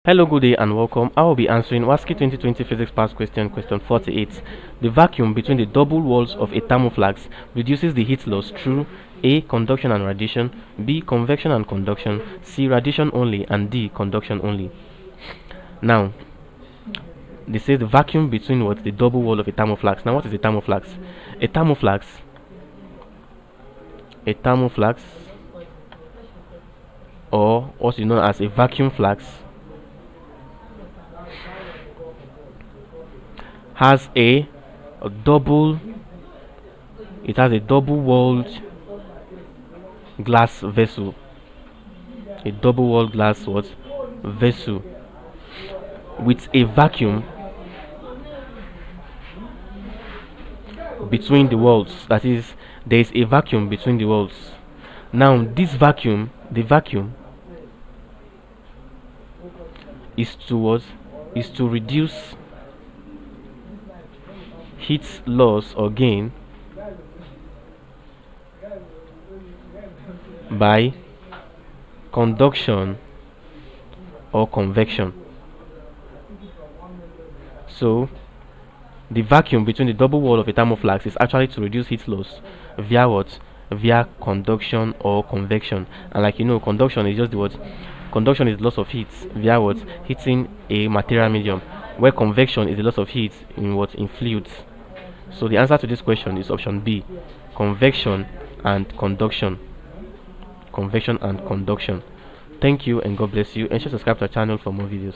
Hello, good day and welcome. I will be answering WASSCE 2020 Physics Past question 48. The vacuum between the double walls of a thermoflask reduces the heat loss through A. Conduction and radiation, B. Convection and conduction, C. Radiation only, and D. Conduction only. Now, they say the vacuum between the double wall of a thermoflask. Now, what is a thermoflask? A thermoflask, or also known as a vacuum flask, has a double walled glass vessel. A double walled glass vessel with a vacuum between the walls. That is, there is a vacuum between the walls. Now this vacuum, the vacuum is to reduce heat loss or gain by conduction or convection. So the vacuum between the double wall of a thermoflask is actually to reduce heat loss via via conduction or convection. And like you know, conduction is just conduction is loss of heat via heating a material medium, where convection is the loss of heat in fluids. So the answer to this question is option B, convection and conduction. Convection and conduction. Thank you and God bless you. And subscribe to our channel for more videos.